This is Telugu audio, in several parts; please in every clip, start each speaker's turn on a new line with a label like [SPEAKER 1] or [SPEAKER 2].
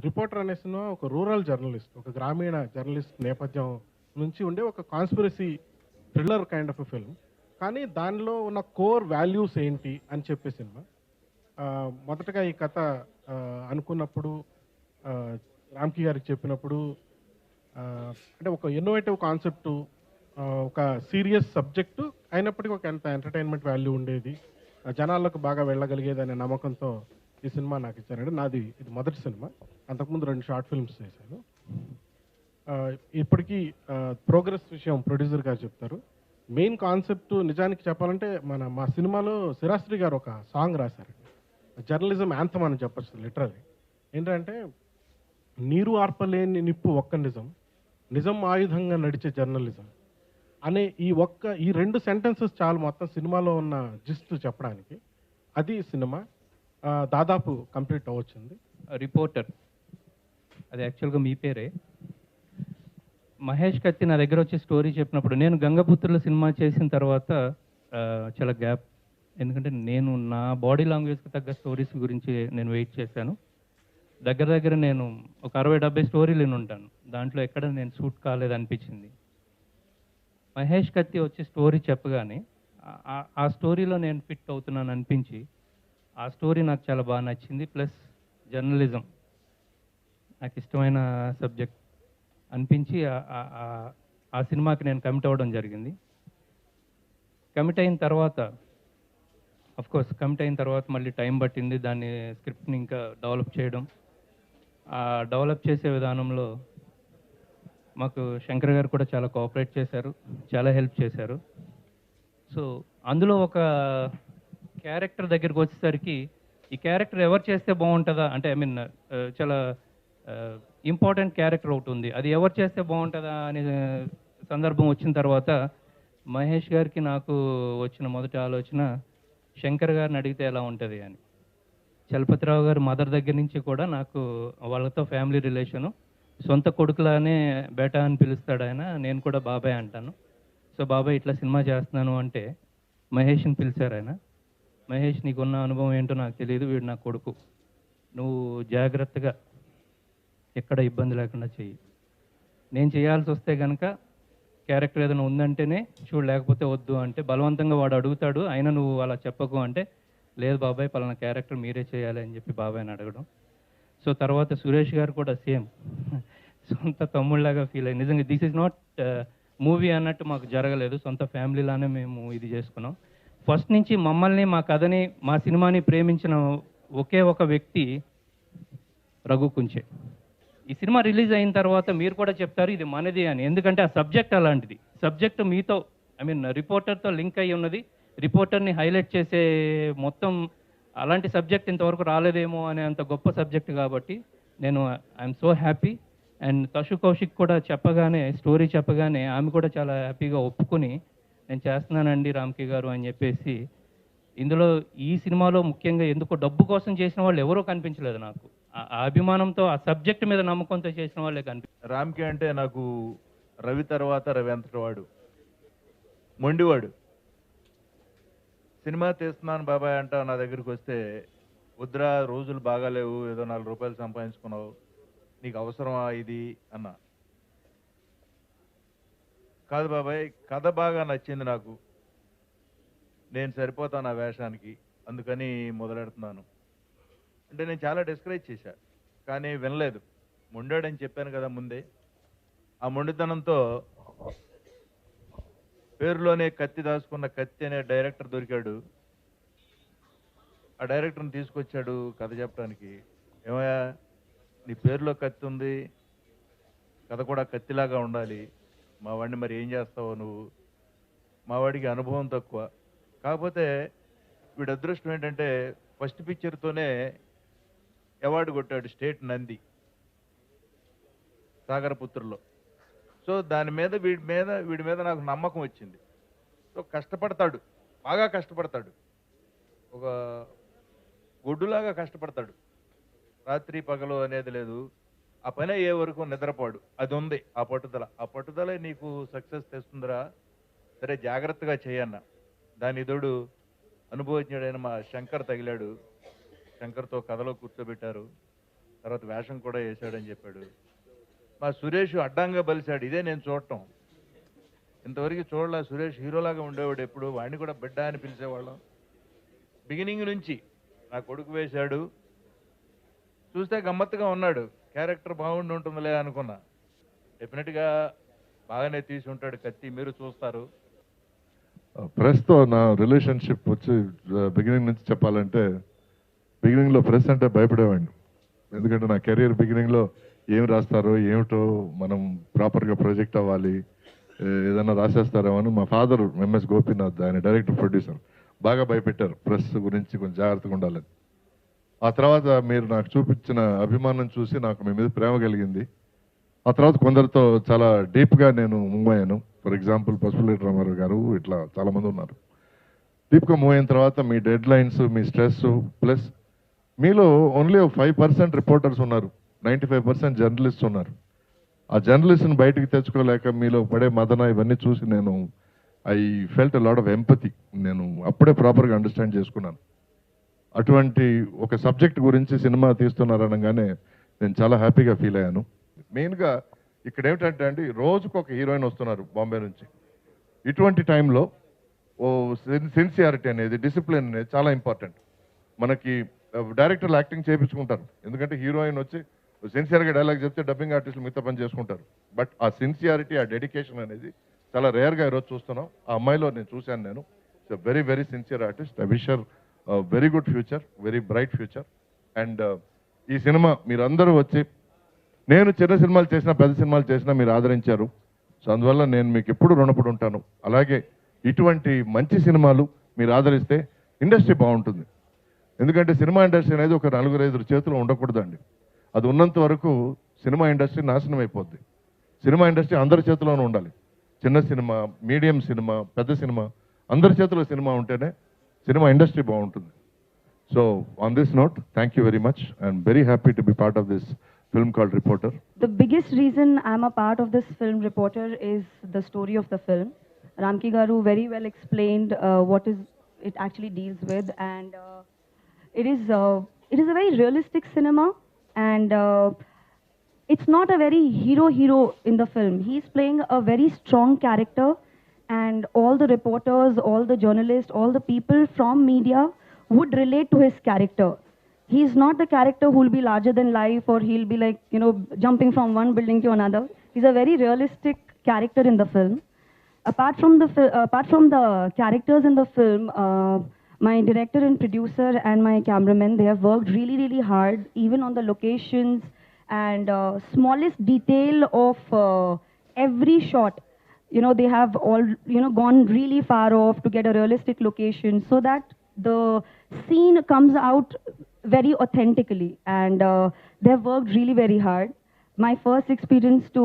[SPEAKER 1] రిపోర్టర్ అనే సినిమా ఒక రూరల్ జర్నలిస్ట్, ఒక గ్రామీణ జర్నలిస్ట్ నేపథ్యం నుంచి ఉండే ఒక conspiracy thriller kind of a film. కానీ దానిలో ఉన్న కోర్ వాల్యూస్ ఏంటి అని చెప్పే సినిమా. మొదటగా ఈ కథ అనుకున్నప్పుడు రామ్‌కి గారికి చెప్పినప్పుడు అంటే ఒక ఇన్నోవేటివ్ కాన్సెప్టు, ఒక సీరియస్ సబ్జెక్టు అయినప్పటికీ ఒక ఎంత ఎంటర్‌టైన్‌మెంట్ వాల్యూ ఉండేది. జనాల్లోకి బాగా వెళ్ళగలిగేదనే నమ్మకంతో ఈ సినిమా నాకిచ్చారండి. ఇది మొదటి సినిమా. అంతకుముందు 2 షార్ట్ ఫిల్మ్స్ చేశాను. ఇప్పటికీ ప్రోగ్రెస్ విషయం ప్రొడ్యూసర్ గారు చెప్తారు. మెయిన్ కాన్సెప్ట్ నిజానికి చెప్పాలంటే మా సినిమాలో శిరాశ్రీ గారు ఒక సాంగ్ రాశారండి. జర్నలిజం యాంథమ్ అని చెప్పొచ్చు లిటరల్లీ. ఏంటంటే, నీరు ఆర్పలేని నిప్పు ఒక్క నిజం, నిజం ఆయుధంగా నడిచే జర్నలిజం అనే ఈ 2 సెంటెన్సెస్ చాలు మొత్తం సినిమాలో ఉన్న జిస్ట్ చెప్పడానికి. అది సినిమా. దాదాపు కంప్లీట్ అవ్వొచ్చింది.
[SPEAKER 2] రిపోర్టర్ అది యాక్చువల్గా మీ పేరే. మహేష్ కత్తి నా దగ్గర వచ్చి స్టోరీ చెప్పినప్పుడు, నేను గంగపుత్రుల సినిమా చేసిన తర్వాత చాలా గ్యాప్. ఎందుకంటే నేను నా బాడీ లాంగ్వేజ్కి తగ్గ స్టోరీస్ గురించి నేను వెయిట్ చేశాను. దగ్గర దగ్గర నేను ఒక 60-70 స్టోరీలు విని ఉంటాను. దాంట్లో ఎక్కడ నేను సూట్ కాలేదనిపించింది. మహేష్ కత్తి వచ్చి స్టోరీ చెప్పగానే ఆ స్టోరీలో నేను ఫిట్ అవుతున్నాను అనిపించి, ఆ స్టోరీ నాకు చాలా బాగా నచ్చింది. ప్లస్ జర్నలిజం నాకు ఇష్టమైన సబ్జెక్ట్ అనిపించి ఆ సినిమాకి నేను కమిట్ అవ్వడం జరిగింది. కమిట్ అయిన తర్వాత మళ్ళీ టైం పట్టింది దాన్ని స్క్రిప్ట్ని ఇంకా డెవలప్ చేయడం. ఆ డెవలప్ చేసే విధానంలో మాకు శంకర్ గారు కూడా చాలా కోఆపరేట్ చేశారు, చాలా హెల్ప్ చేశారు. సో అందులో ఒక క్యారెక్టర్ దగ్గరికి వచ్చేసరికి, ఈ క్యారెక్టర్ ఎవరు చేస్తే బాగుంటుందా అంటే, చాలా ఇంపార్టెంట్ క్యారెక్టర్ ఒకటి ఉంది, అది ఎవరు చేస్తే బాగుంటుందా అనే సందర్భం వచ్చిన తర్వాత మహేష్ గారికి నాకు వచ్చిన మొదటి ఆలోచన, శంకర్ గారిని అడిగితే ఎలా ఉంటుంది అని. చలపతిరావు గారు మదర్ దగ్గర నుంచి కూడా నాకు వాళ్ళతో ఫ్యామిలీ రిలేషను. సొంత కొడుకులానే బేటా అని పిలుస్తాడు ఆయన, నేను కూడా బాబాయ్ అంటాను. సో బాబాయ్ ఇట్లా సినిమా చేస్తున్నాను అంటే మహేష్ని పిలిచారు ఆయన. మహేష్, నీకున్న అనుభవం ఏంటో నాకు తెలియదు, వీడు నా కొడుకు, నువ్వు జాగ్రత్తగా ఎక్కడ ఇబ్బంది లేకుండా చెయ్యి, నేను చేయాల్సి వస్తే కనుక క్యారెక్టర్ ఏదైనా ఉందంటేనే చూడు, లేకపోతే వద్దు అంటే బలవంతంగా వాడు అడుగుతాడు, అయినా నువ్వు అలా చెప్పకు అంటే, లేదు బాబాయ్ పలానా క్యారెక్టర్ మీరే చేయాలి అని చెప్పి బాబాయ్ని అడగడం. సో తర్వాత సురేష్ గారు కూడా సేమ్ సొంత తమ్ముళ్ళలాగా ఫీల్ అయ్యి, నిజంగా దిస్ ఈజ్ నాట్ మూవీ అన్నట్టు మాకు జరగలేదు, సొంత ఫ్యామిలీలానే మేము ఇది చేసుకున్నాం. ఫస్ట్ నుంచి మమ్మల్ని, మా కథని, మా సినిమాని ప్రేమించిన ఒకే ఒక వ్యక్తి రఘు కుంచే. ఈ సినిమా రిలీజ్ అయిన తర్వాత మీరు కూడా చెప్తారు ఇది మనది అని, ఎందుకంటే ఆ సబ్జెక్ట్ అలాంటిది. సబ్జెక్ట్ మీతో రిపోర్టర్తో లింక్ అయ్యి ఉన్నది, రిపోర్టర్ని హైలైట్ చేసే మొత్తం అలాంటి సబ్జెక్ట్ ఇంతవరకు రాలేదేమో అనే అంత గొప్ప సబ్జెక్ట్ కాబట్టి నేను I'm so happy. And Tashu Kaushik కూడా స్టోరీ చెప్పగానే ఆమె కూడా చాలా హ్యాపీగా ఒప్పుకొని, నేను చేస్తున్నానండి రామ్కి గారు అని చెప్పేసి. ఇందులో ఈ సినిమాలో ముఖ్యంగా ఎందుకో డబ్బు కోసం చేసిన వాళ్ళు ఎవరో కనిపించలేదు నాకు. ఆ అభిమానంతో, ఆ సబ్జెక్ట్ మీద నమ్మకంతో చేసిన వాళ్ళే కనిపించారు.
[SPEAKER 3] రామ్కి అంటే నాకు రవి తర్వాత రవి అంతటివాడు, మొండివాడు. సినిమా తీస్తున్నాను బాబాయ్ అంట నా దగ్గరికి వస్తే, వద్దురా రోజులు బాగాలేవు, ఏదో 4 రూపాయలు సంపాదించుకున్నావు, నీకు అవసరమా ఇది అన్న. కాదు బాబాయ్, కథ బాగా నచ్చింది నాకు, నేను సరిపోతాను ఆ వేషానికి, అందుకని మొదలెడుతున్నాను అంటే నేను చాలా డిస్కరేజ్ చేశా. కానీ వినలేదు. మొండాడని చెప్పాను కదా ముందే. ఆ మొండితనంతో పేరులోనే కత్తి దాచుకున్న కత్తి అనే డైరెక్టర్ దొరికాడు. ఆ డైరెక్టర్ని తీసుకొచ్చాడు కథ చెప్పడానికి. ఏమయ్యా, నీ పేరులో కత్తి ఉంది, కథ కూడా కత్తిలాగా ఉండాలి, మా వాడిని మరి ఏం చేస్తావో నువ్వు. మా వాడికి అనుభవం తక్కువ, కాకపోతే వీడి అదృష్టం ఏంటంటే ఫస్ట్ పిక్చర్తోనే అవార్డు కొట్టాడు స్టేట్ నంది సాగరపుత్రుల్లో. సో దాని మీద వీడి మీద నాకు నమ్మకం వచ్చింది. సో కష్టపడతాడు, బాగా కష్టపడతాడు, ఒక గొడ్డులాగా కష్టపడతాడు, రాత్రి పగలు అనేది లేదు, ఆ పని అయ్యే వరకు నిద్రపోడు. అది ఉంది ఆ పట్టుదలే నీకు సక్సెస్ తెస్తుందిరా, సరే జాగ్రత్తగా చేయన్న. దాని తోడు అనుభవజ్ఞుడైన మా శంకర్ తగిలాడు. శంకర్తో కథలో కూర్చోబెట్టారు. తర్వాత వేషం కూడా వేశాడని చెప్పాడు. మా సురేష్ అడ్డంగా బలిశాడు. ఇదే నేను చూడటం. ఇంతవరకు చూడలే. సురేష్ హీరోలాగా ఉండేవాడు ఎప్పుడు. వాడిని కూడా బిడ్డ అని పిలిచేవాళ్ళం. బిగినింగ్ నుంచి నా కొడుకు వేశాడు. చూస్తే గమ్మత్తుగా ఉన్నాడు. క్యారెక్టర్ బాగుండి ఉంటుందిలే అనుకున్నా. డెఫినెట్గా బాగానే తీసి ఉంటాడు కత్తి. మీరు చూస్తారు.
[SPEAKER 4] ప్రెస్తో నా రిలేషన్షిప్ వచ్చి బిగినింగ్ నుంచి చెప్పాలంటే, బిగినింగ్లో ప్రెస్ అంటే భయపడేవాడిని. ఎందుకంటే నా కెరీర్ బిగినింగ్లో ఏం రాస్తారో ఏమిటో, మనం ప్రాపర్గా ప్రొజెక్ట్ అవ్వాలి, ఏదైనా రాసేస్తారేమో అని మా ఫాదర్ ఎంఎస్ గోపీనాథ్, ఆయన డైరెక్టర్ ప్రొడ్యూసర్, బాగా భయపెట్టారు ప్రెస్ గురించి కొంచెం జాగ్రత్తగా ఉండాలని. ఆ తర్వాత మీరు నాకు చూపించిన అభిమానం చూసి నాకు మీ మీద ప్రేమ కలిగింది. ఆ తర్వాత కొందరితో చాలా డీప్గా నేను మూవ్ అయ్యాను. ఫర్ ఎగ్జాంపుల్ పసుపులేటి రామారావు గారు, ఇట్లా చాలామంది ఉన్నారు. డీప్గా మూవ్ అయిన తర్వాత మీ డెడ్ లైన్స్, మీ స్ట్రెస్, ప్లస్ మీలో ఓన్లీ 5% రిపోర్టర్స్ ఉన్నారు, 95% జర్నలిస్ట్ ఉన్నారు. ఆ జర్నలిస్ట్ని బయటికి తెచ్చుకోలేక మీలో పడే మదన ఇవన్నీ చూసి నేను I felt lot of empathy. నేను అప్పుడే ప్రాపర్గా అండర్స్టాండ్ చేసుకున్నాను. అటువంటి ఒక సబ్జెక్ట్ గురించి సినిమా తీస్తున్నారనగానే నేను చాలా హ్యాపీగా ఫీల్ అయ్యాను. మెయిన్గా ఇక్కడ ఏమిటంటే అండి, రోజుకు ఒక హీరోయిన్ వస్తున్నారు బాంబే నుంచి. ఇటువంటి టైంలో ఓ సిన్సియారిటీ అనేది, డిసిప్లిన్ అనేది చాలా ఇంపార్టెంట్. మనకి డైరెక్టర్లు యాక్టింగ్ చేయించుకుంటారు, ఎందుకంటే హీరోయిన్ వచ్చి సిన్సియర్గా డైలాగ్ చెప్తే డబ్బింగ్ ఆర్టిస్టులు మిగతా పని చేసుకుంటారు. బట్ ఆ సిన్సియారిటీ, ఆ డెడికేషన్ అనేది చాలా రేర్గా ఈరోజు చూస్తున్నాం. ఆ అమ్మాయిలో నేను చూశాను. నేను very very sincere artist. I wish her very good future, very bright future. And ఈ సినిమా మీరందరూ వచ్చి, నేను చిన్న సినిమాలు చేసినా పెద్ద సినిమాలు చేసినా మీరు ఆదరించారు. సో అందువల్ల నేను మీకు ఎప్పుడు రుణపడి ఉంటాను. అలాగే ఇటువంటి మంచి సినిమాలు మీరు ఆదరిస్తే ఇండస్ట్రీ బాగుంటుంది. ఎందుకంటే సినిమా ఇండస్ట్రీ అనేది ఒక 4-5 చేతుల్లో ఉండకూడదండి. అది ఉన్నంత వరకు సినిమా ఇండస్ట్రీ నాశనం అయిపోద్ది. సినిమా ఇండస్ట్రీ అందరి చేతిలోనూ ఉండాలి. చిన్న సినిమా, మీడియం సినిమా, పెద్ద సినిమా, అందరి చేతిలో సినిమా ఉంటేనే సినిమా ఇండస్ట్రీ బాగుంటుంది. So on this note, thank you very much. I'm very happy to be part of this film called Reporter.
[SPEAKER 5] The biggest reason I'm a part of this film Reporter is the story of the film. Ramki Garu very well explained what is it actually deals with, and it is a very realistic cinema, and it's not a very hero in the film. He's playing a very strong character, and all the reporters, all the journalists, all the people from media would relate to his character. He's not the character who will be larger than life, or he'll be like, jumping from one building to another. He's a very realistic character in the film. Apart from the characters in the film, my director and producer and my cameraman, they have worked really hard, even on the locations and smallest detail of every shot. They have all, gone really far off to get a realistic location so that the scene comes out very authentically, and they've worked really very hard. My first experience to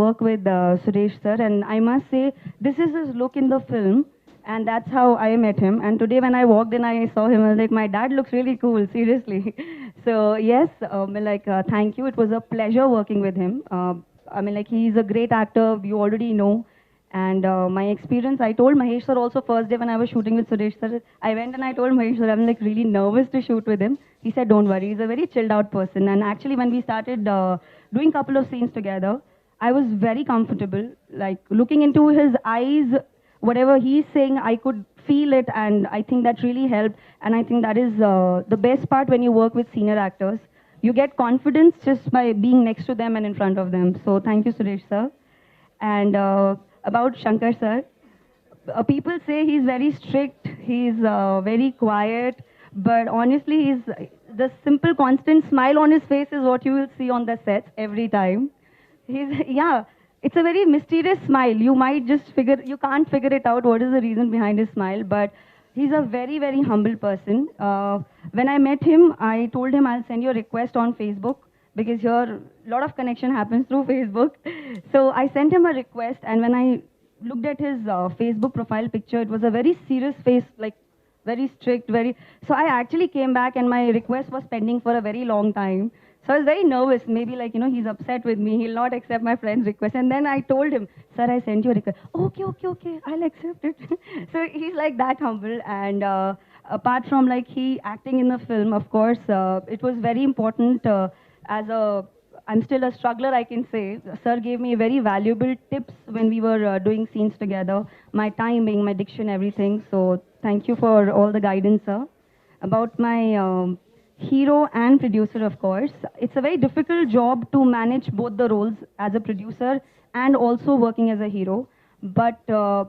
[SPEAKER 5] work with Suresh sir, and I must say this is his look in the film, and that's how I met him. And today when I walked in, I saw him, I was like, my dad looks really cool, seriously. So yes, thank you. It was a pleasure working with him. He's a great actor, you already know. And my experience, I told Mahesh sir also first day when I was shooting with Suresh sir, I went and I told Mahesh sir, I'm like really nervous to shoot with him. He said, don't worry, he's a very chilled out person. And actually when we started doing a couple of scenes together, I was very comfortable. Like looking into his eyes, whatever he's saying, I could feel it, and I think that really helped. And I think that is the best part when you work with senior actors. You get confidence just by being next to them and in front of them. So thank you, Suresh sir. And about Shankar sir, people say he's very strict, he's very quiet, but honestly, the simple constant smile on his face is what you will see on the sets every time. It's a very mysterious smile. You might you can't figure it out what is the reason behind his smile, but he's a very humble person. When I met him, I told him I'll send you a request on Facebook, because here a lot of connection happens through Facebook. So I sent him a request, and when I looked at his Facebook profile picture, it was a very serious face, like very strict, so I actually came back, and my request was pending for a very long time. So I was very nervous, maybe he's upset with me, he'll not accept my friend's request. And then I told him, sir, I sent you a request. Okay, I'll accept it. So he's like that humble. And apart from he acting in the film, of course, it was very important as a, I'm still a struggler, I can say. Sir gave me very valuable tips when we were doing scenes together, my timing, my diction, everything. So thank you for all the guidance, sir. About my hero and producer, of course. It's a very difficult job to manage both the roles as a producer and also working as a hero. But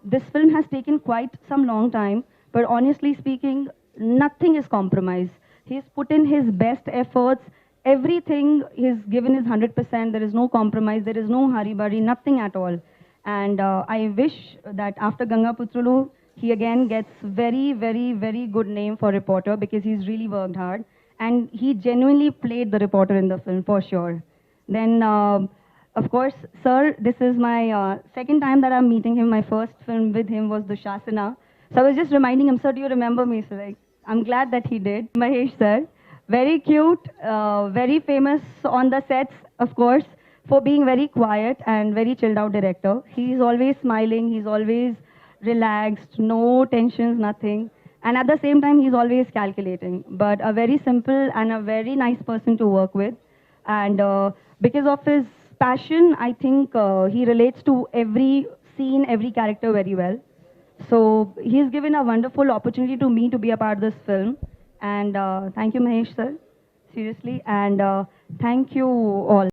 [SPEAKER 5] this film has taken quite some long time. But honestly speaking, nothing is compromised. He's put in his best efforts. Everything he's given his 100%. There is no compromise. There is no hurry burry. Nothing at all. And I wish that after Ganga Putrulu, he again gets very, very, very good name for reporter because he's really worked hard. And he genuinely played the reporter in the film for sure. Then, of course, sir, this is my second time that I'm meeting him. My first film with him was Dushasana. So I was just reminding him, sir, do you remember me? So like, I'm glad that he did. Mahesh sir, very cute, very famous on the sets, of course, for being very quiet and very chilled out director. He's always smiling, he's always relaxed, no tensions, nothing. And at the same time, he's always calculating. But a very simple and a very nice person to work with. And because of his passion, I think he relates to every scene, every character very well. So he's given a wonderful opportunity to me to be a part of this film. And thank you, Mahesh sir, seriously. And thank you all.